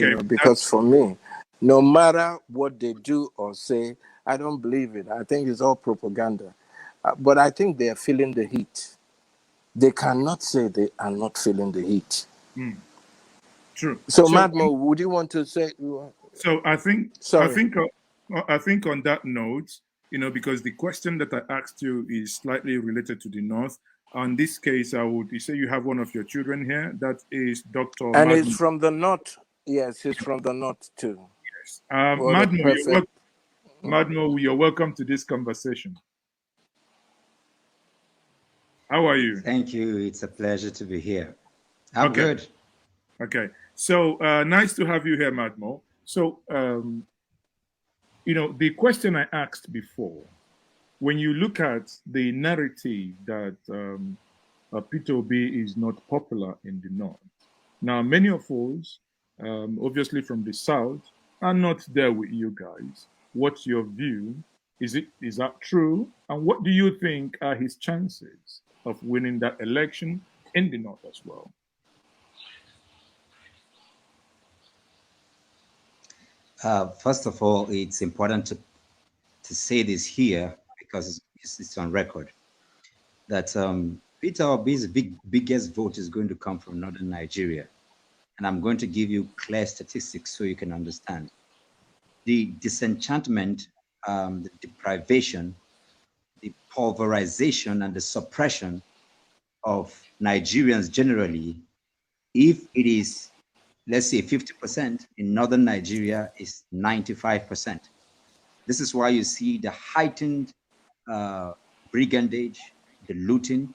Okay. Because for me, no matter what they do or say, I don't believe it. I think it's all propaganda. But I think they are feeling the heat. They cannot say they are not feeling the heat. True. So Madmo, would you want to say? So I think on that note, because the question that I asked you is slightly related to the North. On this case, you say you have one of your children here. That is Dr. And he's from the North. Yes, he's from the North too. Yes. Madmo, you're welcome to this conversation. How are you? Thank you. It's a pleasure to be here. I'm good. Okay. So nice to have you here, Madmo. So, the question I asked before, when you look at the narrative that PeterObi is not popular in the North, now many of us, obviously from the South, are not there with you guys. What's your view? Is that true? And what do you think are his chances of winning that election in the North as well? First of all, it's important to say this here because it's on record that PeterObi's biggest vote is going to come from northern Nigeria. And I'm going to give you clear statistics so you can understand. The disenchantment, the deprivation, the pulverization, and the suppression of Nigerians generally, if it is, let's say 50%, in northern Nigeria is 95%. This is why you see the heightened brigandage, the looting,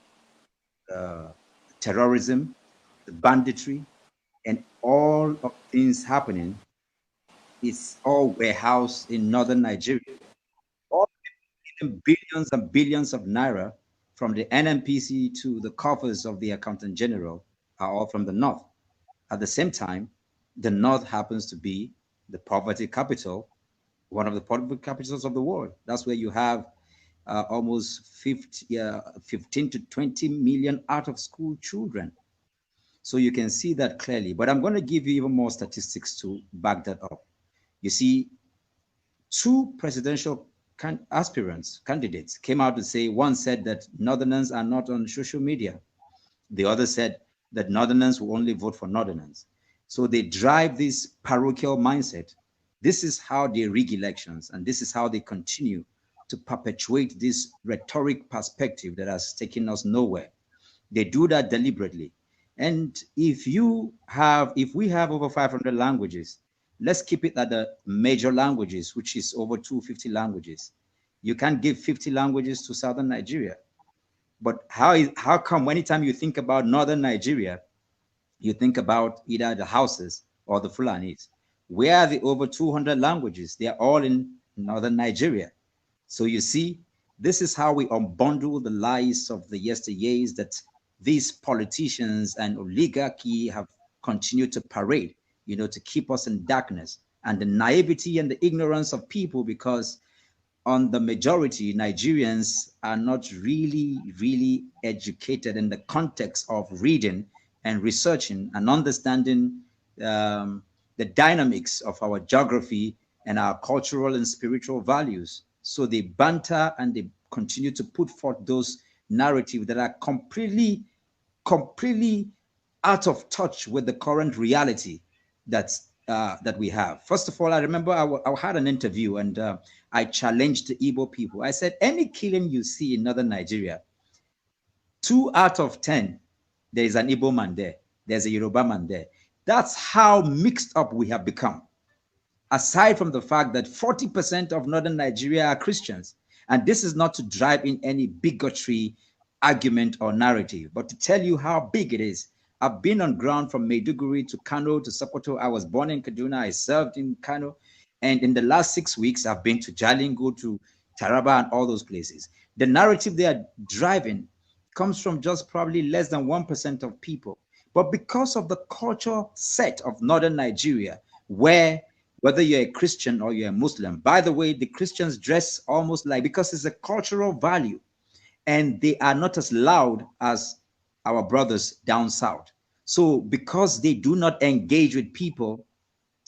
terrorism, the banditry, and all of things happening. It's all warehoused in northern Nigeria. All billions and billions of naira from the NNPC to the coffers of the Accountant General are all from the North. At the same time, the North happens to be the poverty capital, one of the poverty capitals of the world. That's where you have almost 15 to 20 million out-of-school children. So you can see that clearly. But I'm going to give you even more statistics to back that up. You see, two presidential candidates came out to say, one said that Northerners are not on social media. The other said that Northerners will only vote for Northerners. So they drive this parochial mindset. This is how they rig elections, and this is how they continue to perpetuate this rhetoric perspective that has taken us nowhere. They do that deliberately. And if we have over 500 languages, let's keep it at the major languages, which is over 250 languages. You can't give 50 languages to Southern Nigeria. But how come anytime you think about Northern Nigeria, you think about either the Hausas or the Fulanis? Where are the over 200 languages? They are all in Northern Nigeria. So you see, this is how we unbundle the lies of the yesteryears that these politicians and oligarchy have continued to parade, to keep us in darkness, and the naivety and the ignorance of people, because on the majority, Nigerians are not really educated in the context of reading and researching and understanding the dynamics of our geography and our cultural and spiritual values. So they banter and they continue to put forth those narratives that are completely out of touch with the current reality that we have. First of all, I remember I had an interview and I challenged the Igbo people. I said, any killing you see in northern Nigeria, 2 out of 10, there is an Igbo man there. There's a Yoruba man there. That's how mixed up we have become. Aside from the fact that 40% of northern Nigeria are Christians. And this is not to drive in any bigotry argument or narrative, but to tell you how big it is. I've been on ground from Maiduguri to Kano to Sokoto. I was born in Kaduna. I served in Kano. And in the last 6 weeks, I've been to Jalingo, to Taraba, and all those places. The narrative they are driving comes from just probably less than 1% of people. But because of the culture set of northern Nigeria, where whether you're a Christian or you're a Muslim, by the way, the Christians dress almost like, because it's a cultural value, and they are not as loud as our brothers down south. So because they do not engage with people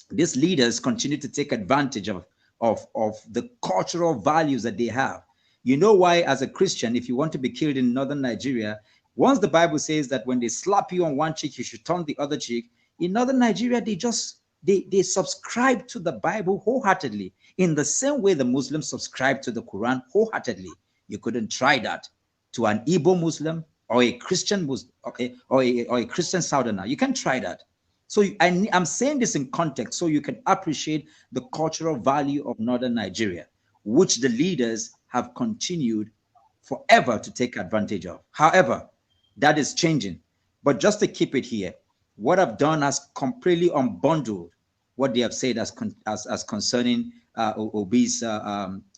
these leaders continue to take advantage of the cultural values that they have. You know why, as a Christian, if you want to be killed in northern Nigeria, once the Bible says that when they slap you on one cheek, you should turn the other cheek. In northern Nigeria, they subscribe to the Bible wholeheartedly, in the same way the Muslims subscribe to the Quran wholeheartedly. You couldn't try that to an Igbo Muslim or a Christian Muslim or a Christian Southerner. You can't try that. So I'm saying this in context so you can appreciate the cultural value of northern Nigeria, which the leaders have continued forever to take advantage of. However, that is changing. But just to keep it here, what I've done has completely unbundled what they have said as concerning Obi's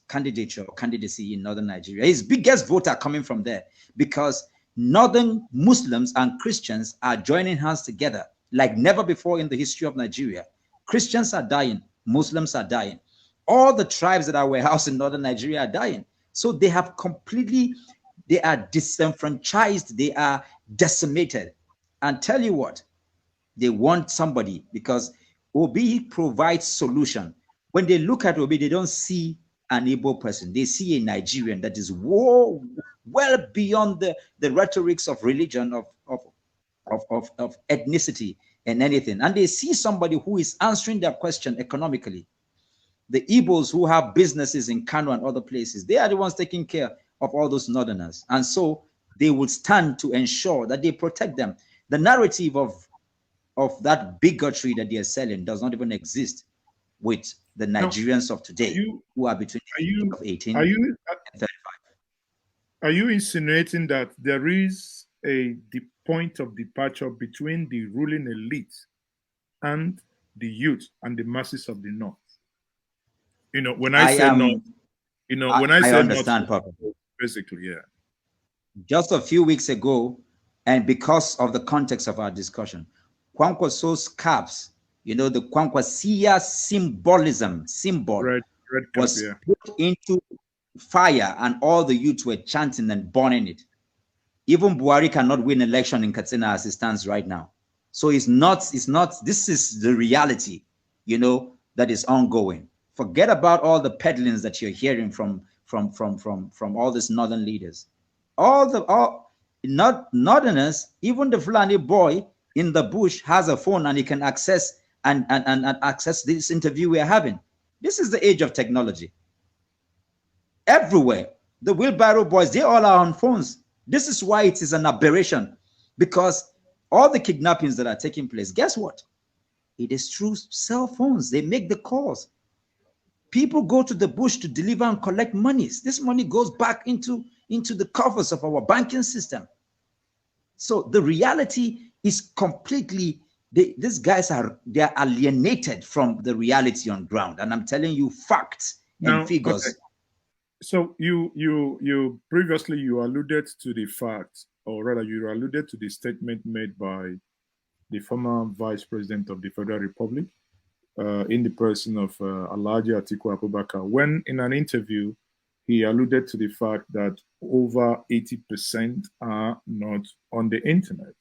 candidature or candidacy in northern Nigeria. His biggest vote are coming from there, because northern Muslims and Christians are joining hands together like never before in the history of Nigeria. Christians are dying, Muslims are dying. All the tribes that are warehoused in northern Nigeria are dying. So they have completely, they are disenfranchised, they are decimated. And tell you what, they want somebody, because Obi provides solution. When they look at Obi, they don't see an Igbo person. They see a Nigerian that is well beyond the rhetorics of religion, of ethnicity and anything. And they see somebody who is answering their question economically. The Igbos who have businesses in Kano and other places, they are the ones taking care of all those northerners. And so they will stand to ensure that they protect them. The narrative of that bigotry that they are selling does not even exist with the Nigerians of today, who are between the age of 18 and 35. Are you insinuating that there is the point of departure between the ruling elite and the youth and the masses of the North? You know, when I say North, you know, when I say understand, North, basically, yeah. Just a few weeks ago, and because of the context of our discussion, Kwankwaso's caps, you know, the Kwankwasia symbol red cap, was put into fire, and all the youths were chanting and burning it. Even Buhari cannot win election in Katsina as it stands right now. So it's not, this is the reality, you know, that is ongoing. Forget about all the peddlings that you're hearing from all these northern leaders. Northerners, even the Fulani boy in the bush has a phone, and he can access and access this interview we are having. This is the age of technology. Everywhere, the wheelbarrow boys, they all are on phones. This is why it is an aberration, because all the kidnappings that are taking place, guess what? It is through cell phones. They make the calls. People go to the bush to deliver and collect monies. This money goes back into the coffers of our banking system. So the reality is completely, these guys are alienated from the reality on ground. And I'm telling you facts and figures. Okay. So you previously you alluded to the fact, or rather you alluded to the statement made by the former Vice President of the Federal Republic, in the person of Alhaji Atiku Abubakar, when in an interview he alluded to the fact that over 80% are not on the internet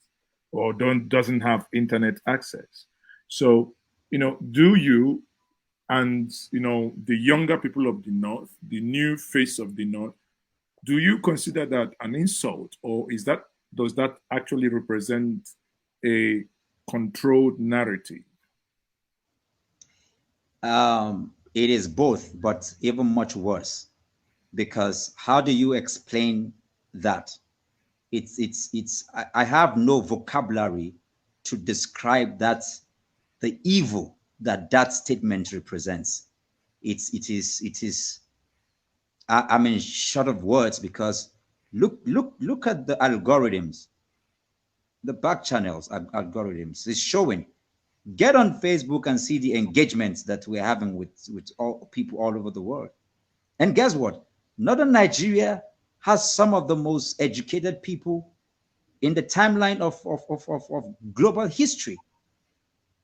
or doesn't have internet access. So, you know, do you and, you know, the younger people of the North, the new face of the North, do you consider that an insult, or does that actually represent a controlled narrative? It is both, but even much worse, because how do you explain that? I have no vocabulary to describe that, the evil that statement represents. It is I'm in short of words, because look at the algorithms, the back channels algorithms is showing. Get on Facebook and see the engagements that we're having with all people all over the world. And guess what? Northern Nigeria has some of the most educated people in the timeline of global history.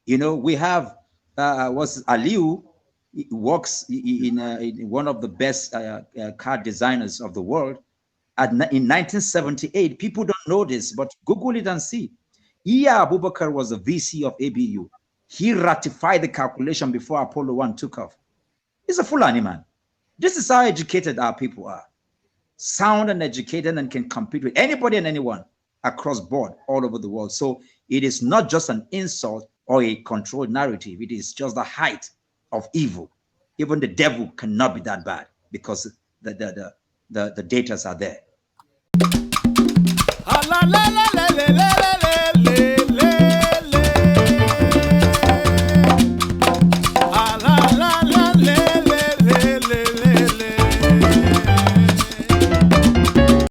You know, we have Aliu works in one of the best car designers of the world. In 1978, people don't know this, but Google it and see. Iya Abubakar was a VC of ABU. He ratified the calculation before Apollo 1 took off. He's a Fulani man. This is how educated our people are. Sound and educated, and can compete with anybody and anyone across board all over the world. So it is not just an insult or a controlled narrative. It is just the height of evil. Even the devil cannot be that bad because the datas are there.